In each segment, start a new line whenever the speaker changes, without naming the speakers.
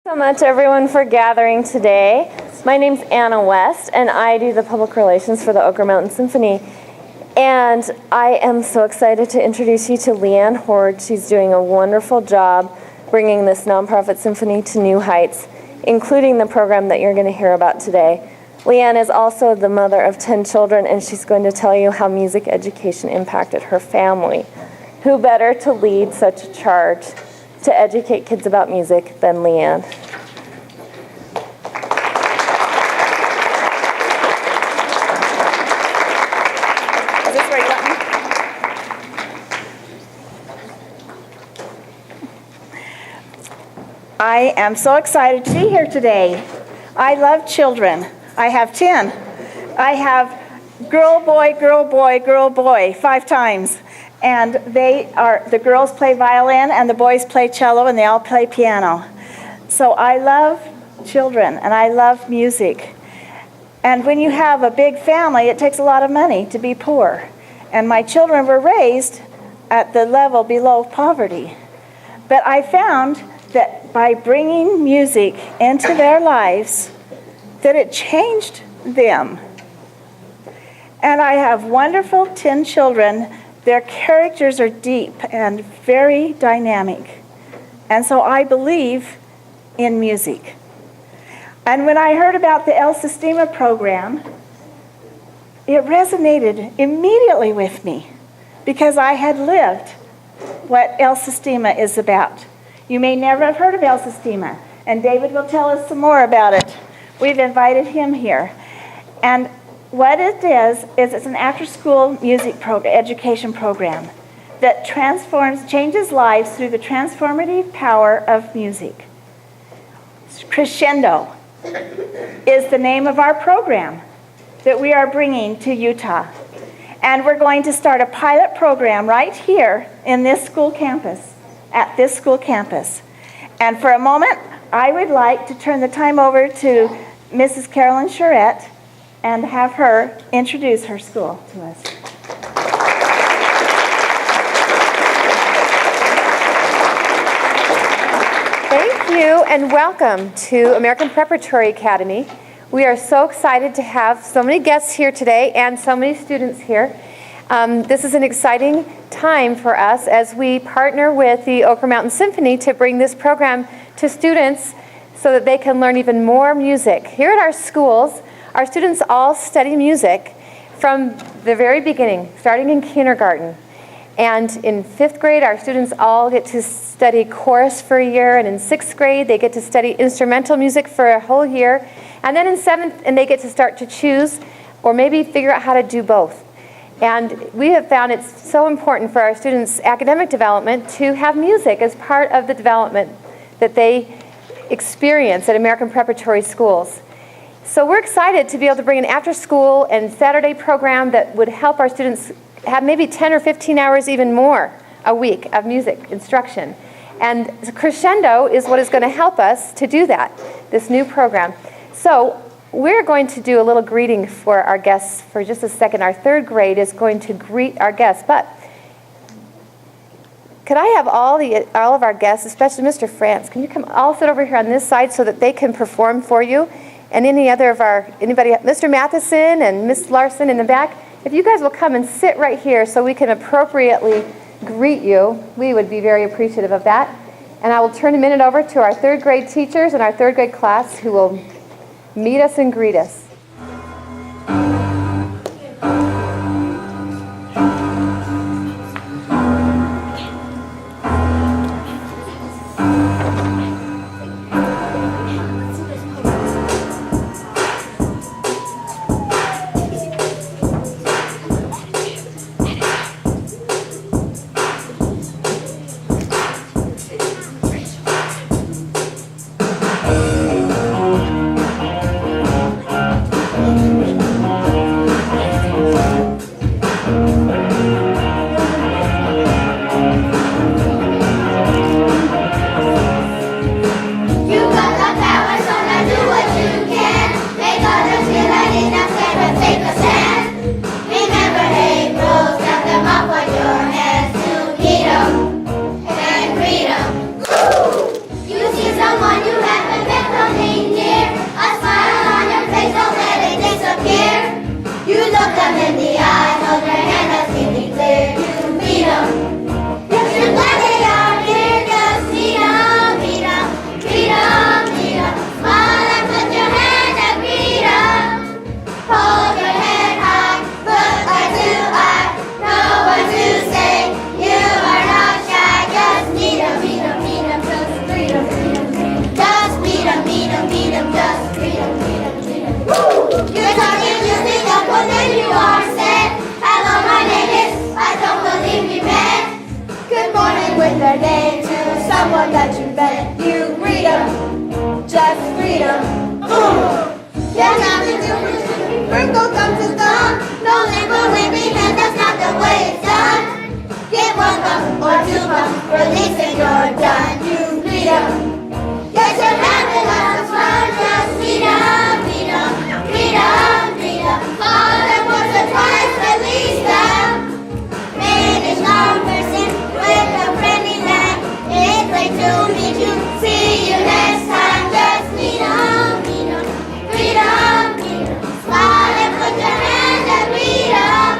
So much everyone for gathering today. My name's Anna West and I do the public relations for the Oker Mountain Symphony. And I am so excited to introduce you to Leanne Horde. She's doing a wonderful job bringing this nonprofit symphony to new heights, including the program that you're going to hear about today. Leanne is also the mother of 10 children, and she's going to tell you how music education impacted her family. Who better to lead such a charge to educate kids about music than Leanne? Is this where you want me?
I am so excited to be here today. I love children. I have 10. I have girl, boy, girl, boy, girl, boy, 5 times. And the girls play violin and the boys play cello and they all play piano. So I love children and I love music. And when you have a big family, it takes a lot of money to be poor. And my children were raised at the level below poverty. But I found that by bringing music into their lives, that it changed them. And I have wonderful 10 children. Their characters are deep and very dynamic. And so I believe in music. And when I heard about the El Sistema program, it resonated immediately with me because I had lived what El Sistema is about. You may never have heard of El Sistema, and David will tell us some more about it. We've invited him here. And what it is it's an after-school music education program that changes lives through the transformative power of music. Crescendo is the name of our program that we are bringing to Utah. And we're going to start a pilot program right here in this school campus, at this school campus. And for a moment, I would like to turn the time over to Mrs. Carolyn Charette and have her introduce her school to us.
Thank you and welcome to American Preparatory Academy. We are so excited to have so many guests here today and so many students here. This is an exciting time for us as we partner with the Oker Mountain Symphony to bring this program to students so that they can learn even more music. Here at our schools, our students all study music from the very beginning, starting in kindergarten. And in 5th grade, our students all get to study chorus for a year, and in 6th grade, they get to study instrumental music for a whole year. And then in 7th, and they get to start to choose or maybe figure out how to do both. And we have found it's so important for our students' academic development to have music as part of the development that they experience at American Preparatory Schools. So we're excited to be able to bring an after-school and Saturday program that would help our students have maybe 10 or 15 hours, even more, a week of music instruction. And Crescendo is what is going to help us to do that, this new program. So we're going to do a little greeting for our guests for just a second. Our 3rd grade is going to greet our guests. But could I have all of our guests, especially Mr. France, can you come all sit over here on this side so that they can perform for you? And anybody, Mr. Matheson and Miss Larson in the back, if you guys will come and sit right here so we can appropriately greet you, we would be very appreciative of that. And I will turn a minute over to our 3rd grade teachers and our 3rd grade class who will meet us and greet us.
freedom. There's nothing to do. Sprinkle thumbs to thumb. No labor waving hand, that's not the way it's done. Get 1 bump or 2 bumps, release and you're done. You freedom. Get your hand and lots of fun. Just freedom, freedom, freedom, freedom. Call them once or twice, release them. Finish conversing with a friendly man. It's great to meet you. See you next time. Just freedom, freedom, freedom, freedom. Smile and put your hand and freedom.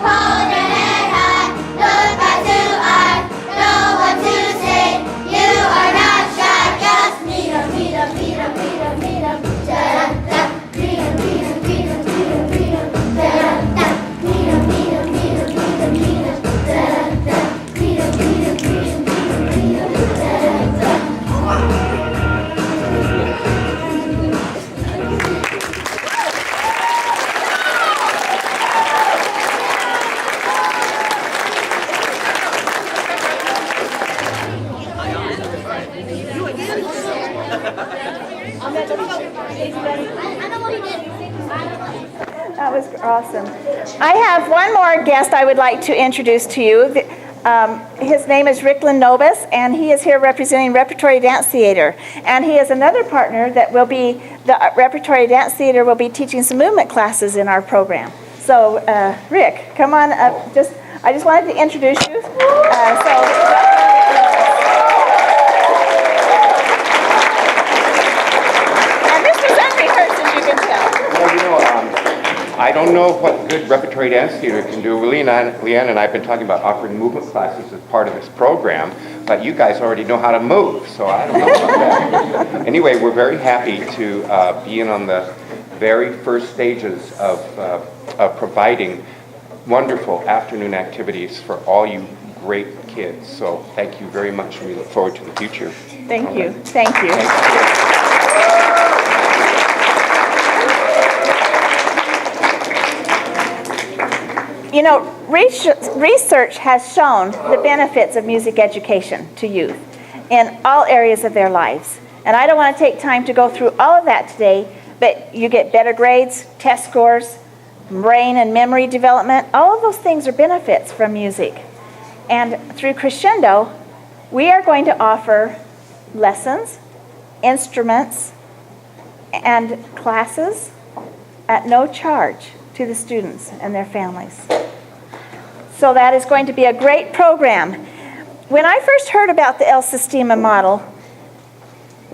Hold your head high, look eye to eye. Know what to say. You are not shy. Just freedom, freedom, freedom, freedom, freedom. Da-da-da. Freedom, freedom, freedom, freedom, freedom. Da-da-da. Freedom, freedom, freedom, freedom, freedom. Da-da-da. Freedom, freedom, freedom, freedom, freedom. Da-da-da.
That was awesome. I have one more guest I would like to introduce to you. His name is Rickland Novus, and he is here representing Repertory Dance Theater. And he is another partner that will be, the Repertory Dance Theater will be teaching some movement classes in our program. So, Rick, come on up. I just wanted to introduce you. And this was unrehearsed, as you can tell.
I don't know what good repertory dance theater can do. Leanne and I have been talking about offering movement classes as part of this program, but you guys already know how to move, so I don't know about that. Anyway, we're very happy to be in on the very first stages of providing wonderful afternoon activities for all you great kids. So thank you very much, and we look forward to the future.
Thank you. Thank you. You know, research has shown the benefits of music education to youth in all areas of their lives. And I don't want to take time to go through all of that today, but you get better grades, test scores, brain and memory development. All of those things are benefits from music. And through Crescendo, we are going to offer lessons, instruments, and classes at no charge to the students and their families. So that is going to be a great program. When I first heard about the El Sistema model,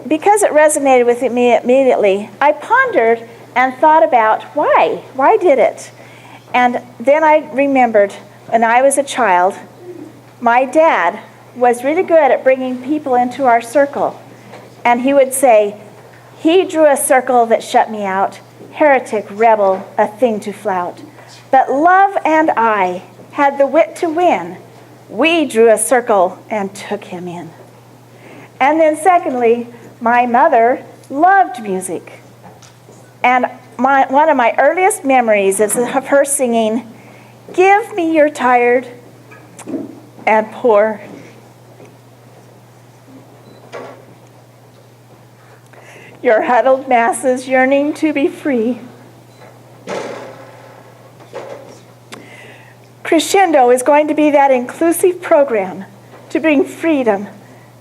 because it resonated with me immediately, I pondered and thought about why. Why did it? And then I remembered when I was a child, my dad was really good at bringing people into our circle. And he would say, he drew a circle that shut me out, heretic, rebel, a thing to flout. But love and I had the wit to win. We drew a circle and took him in. And then secondly, my mother loved music. And one of my earliest memories is of her singing, "Give me your tired and poor." Your huddled masses yearning to be free. Crescendo is going to be that inclusive program to bring freedom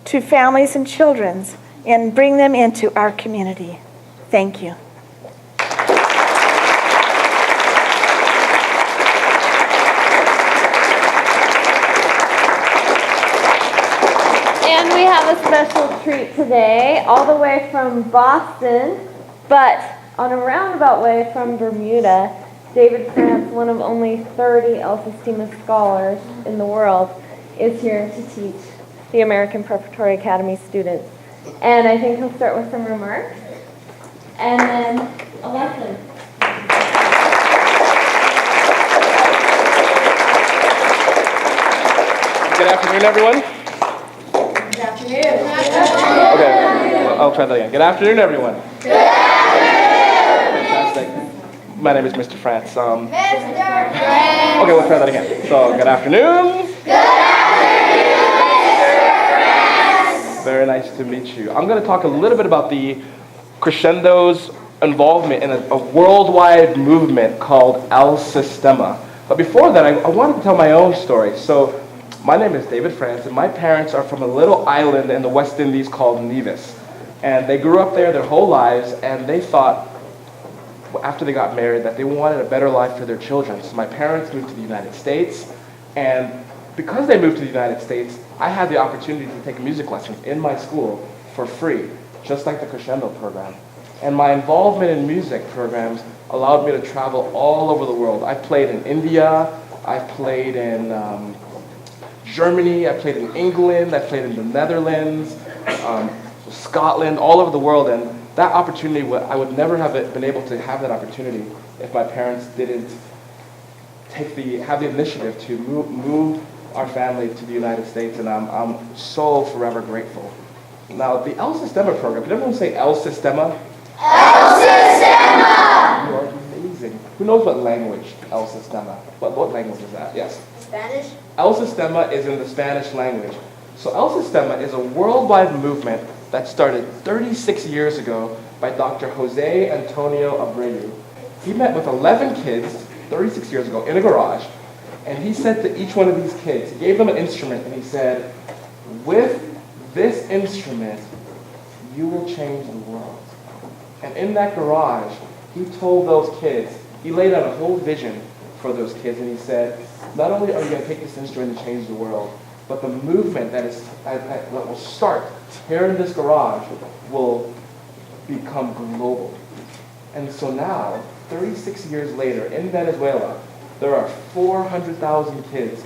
to families and children and bring them into our community. Thank you.
And we have a special treat today, all the way from Boston, but on a roundabout way from Bermuda. David France, one of only 30 El Sistema scholars in the world, is here to teach the American Preparatory Academy students. And I think he'll start with some remarks, and then a lesson.
Good afternoon, everyone.
Good afternoon.
Okay, I'll try that again. Good afternoon, everyone. Good afternoon. Fantastic. My name is Mr. France.
Mr. France.
Okay, we'll try that again. So, good afternoon.
Good afternoon, Mr. France.
Very nice to meet you. I'm going to talk a little bit about the Crescendo's involvement in a worldwide movement called El Sistema. But before that, I wanted to tell my own story. So my name is David France, and my parents are from a little island in the West Indies called Nevis. And they grew up there their whole lives, and they thought, after they got married, that they wanted a better life for their children. So my parents moved to the United States, and because they moved to the United States, I had the opportunity to take music lessons in my school for free, just like the Crescendo program. And my involvement in music programs allowed me to travel all over the world. I played in India, I played in Germany, I played in England, I played in the Netherlands, Scotland, all over the world, and that opportunity, I would never have been able to have that opportunity if my parents didn't have the initiative to move our family to the United States, and I'm so forever grateful. Now, the El Sistema program, can everyone say El Sistema? El Sistema! You are amazing. Who knows what language El Sistema? What language is that? Yes?
Spanish?
El Sistema is in the Spanish language. So El Sistema is a worldwide movement that started 36 years ago by Dr. Jose Antonio Abreu. He met with 11 kids 36 years ago in a garage, and he said to each one of these kids, he gave them an instrument, and he said, with this instrument, you will change the world. And in that garage, he told those kids, he laid out a whole vision for those kids, and he said, not only are you going to take this instrument and change the world, but the movement that will start here in this garage will become global. And so now, 36 years later, in Venezuela, there are 400,000 kids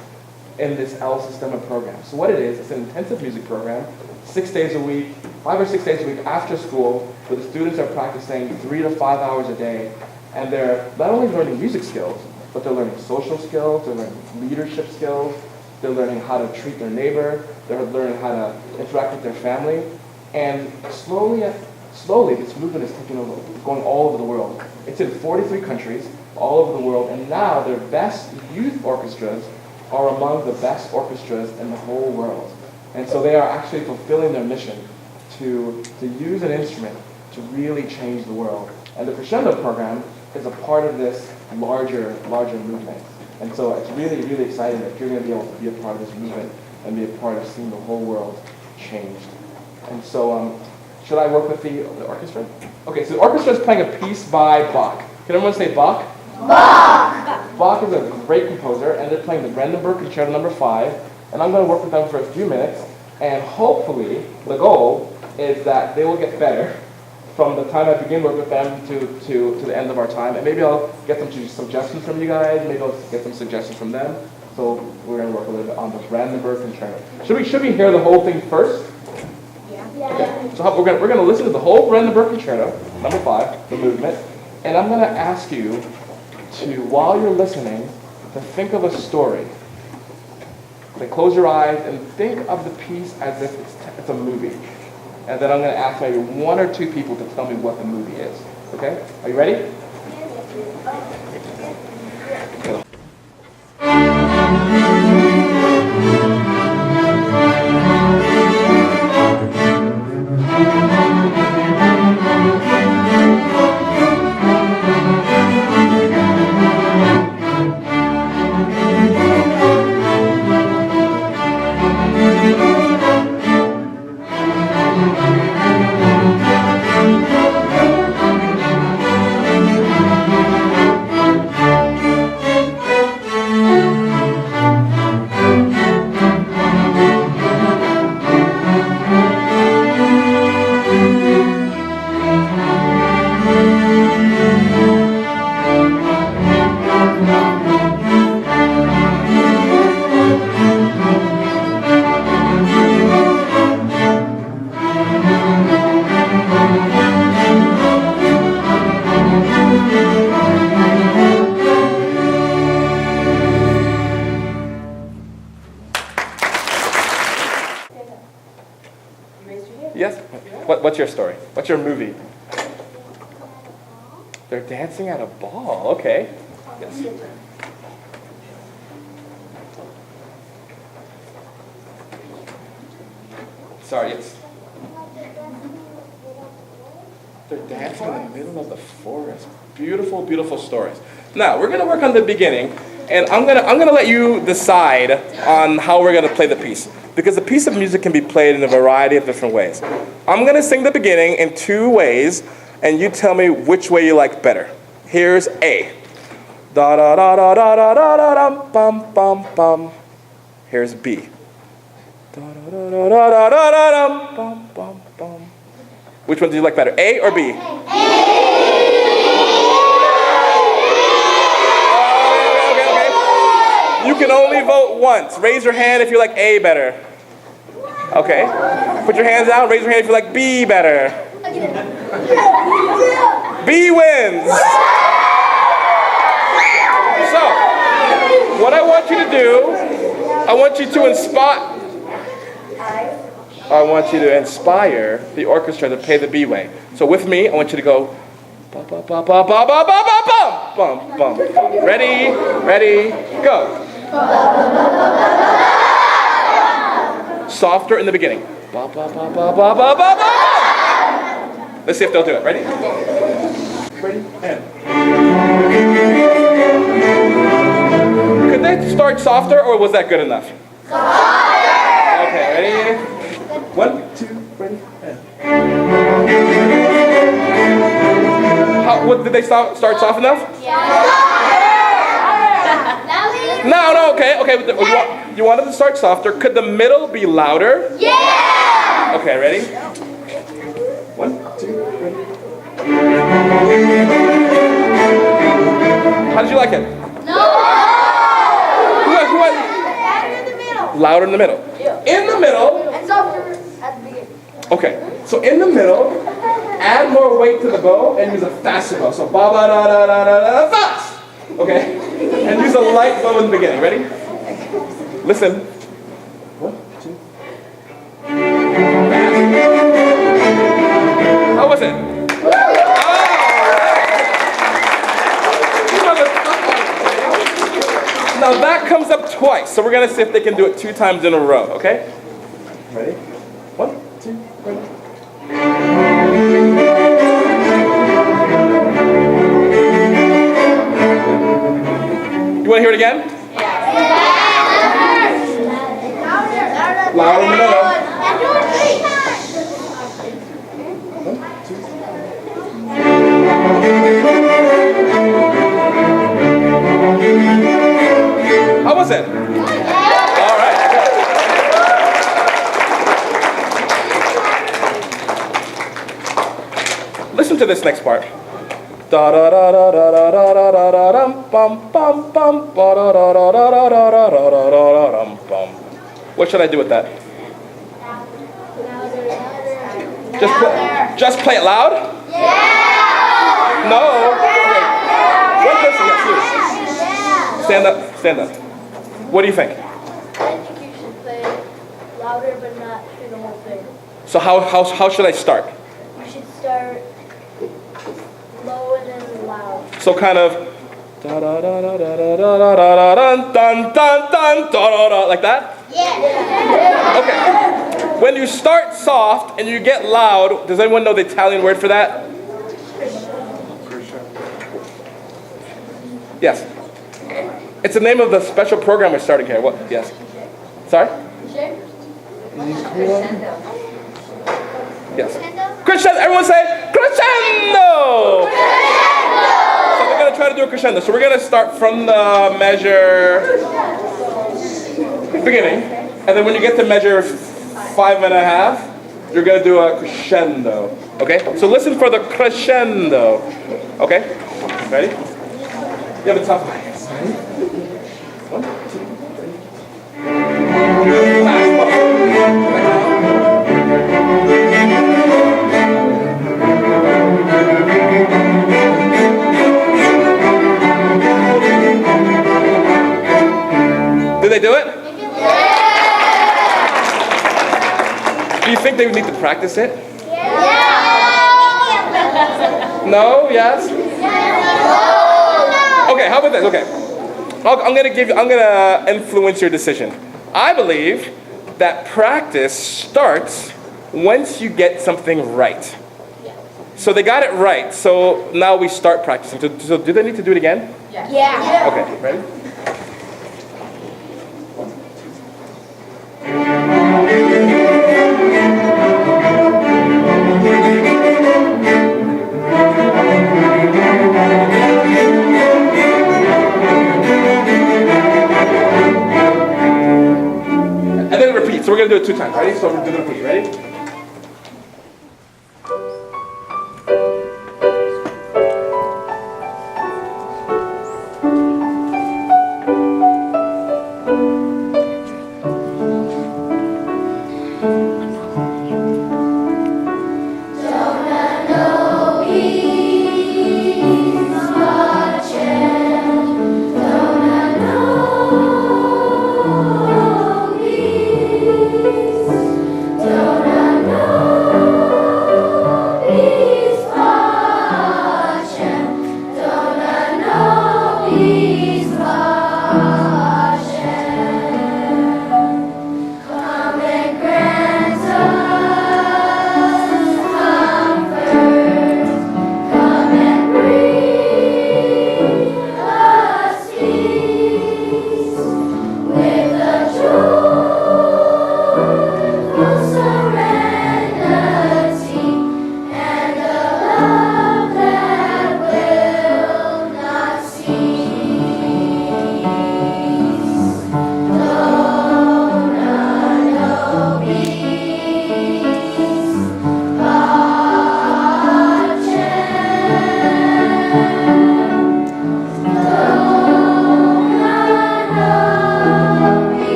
in this El Sistema program. So what it is, it's an intensive music program, 6 days a week, 5 or 6 days a week after school, where the students are practicing 3 to 5 hours a day, and they're not only learning music skills, but they're learning social skills, they're learning leadership skills, they're learning how to treat their neighbor, they're learning how to interact with their family, and slowly, this movement is taking over, going all over the world. It's in 43 countries, all over the world, and now their best youth orchestras are among the best orchestras in the whole world. And so they are actually fulfilling their mission to use an instrument to really change the world. And the Crescendo program is a part of this larger movement. And so it's really, really exciting that you're going to be able to be a part of this movement and be a part of seeing the whole world changed. And so, should I work with the orchestra? Okay, so the orchestra is playing a piece by Bach. Can everyone say Bach? Bach! Bach is a great composer, and they're playing the Brandenburg Concerto No. 5, and I'm going to work with them for a few minutes, and hopefully, the goal is that they will get better from the time I begin work with them to the end of our time, and maybe I'll get some suggestions from you guys, maybe I'll get some suggestions from them, so we're going to work a little bit on the Brandenburg Concerto. Should we hear the whole thing first? Okay. So we're going to listen to the whole Brandenburg Concerto, No. 5, the movement, and I'm going to ask you to, while you're listening, to think of a story. So close your eyes and think of the piece as if it's a movie. And then I'm going to ask maybe 1 or 2 people to tell me what the movie is. Okay? Are you ready? Yes? What's your story? What's your movie? They're dancing at a ball. Okay. Yes. Sorry, it's... They're dancing in the middle of the forest. Beautiful, beautiful stories. Now, we're gonna work on the beginning, and I'm gonna let you decide on how we're gonna play the piece. Because a piece of music can be played in a variety of different ways. I'm gonna sing the beginning in 2 ways, and you tell me which way you like better. Here's A. Da da da da da da da da dum bum bum bum. Here's B. Da da da da da da da dum bum bum bum. Which one do you like better, A or B? Okay. You can only vote once. Raise your hand if you like A better. Okay. Put your hands out. Raise your hand if you like B better. B wins. So, what I want you to do, I want you to inspire the orchestra to play the B way. So with me, I want you to go ba ba ba ba ba ba ba ba bum bum bum bum. Ready, go. Softer in the beginning. Ba ba ba ba ba ba ba ba. Let's see if they'll do it. Ready, and. Could they start softer, or was that good enough? Softer. Okay, ready? 1, 2, ready, and. Did they start soft enough?
Yeah.
No, okay. You wanted to start softer. Could the middle be louder?
Yeah.
Okay, ready? 1, 2, ready. How did you like it? Louder in the middle. In the middle.
And softer at the beginning.
Okay, so in the middle, add more weight to the bow and use a faster bow. So ba ba da da da da da fast. Okay, and use a light bow in the beginning. Ready? Listen. 1, 2. How was it? Now that comes up twice, so we're gonna see if they can do it 2 times in a row, okay? Ready? 1, 2, ready. You wanna hear it again? Louder in the middle. 1, 2. How was it? All right. Listen to this next part. Da da da da da da da da da da dum bum bum bum ba da da da da da da da da da da dum bum. What should I do with that? Just play it loud? Yeah. No. Okay. One person, yes, you. Stand up. What do you think?
I think you should play louder but not through the whole thing.
So how should I start?
You should start low and then loud.
So kind of da da da da da da da da da dun dun dun dun da da like that?
Yeah.
Okay. When you start soft and you get loud, does anyone know the Italian word for that? Yes. It's the name of the special program we're starting here. What? Yes. Sorry? Yes. Crescendo. Everyone say crescendo. So we're going to try to do a crescendo. So we're going to start from the measure beginning. And then when you get to measure 5.5, you're going to do a crescendo. Okay? So listen for the crescendo. Okay? Ready? You have a tough line. 1, 2, 3. Did they do it? Do you think they would need to practice it? No? Yes? Okay, how about this? Okay. I'm gonna influence your decision. I believe that practice starts once you get something right. So they got it right. So now we start practicing. So do they need to do it again?
Yeah.
Okay, ready? And then repeat. So we're going to do it 2 times. Ready? So we're going to repeat.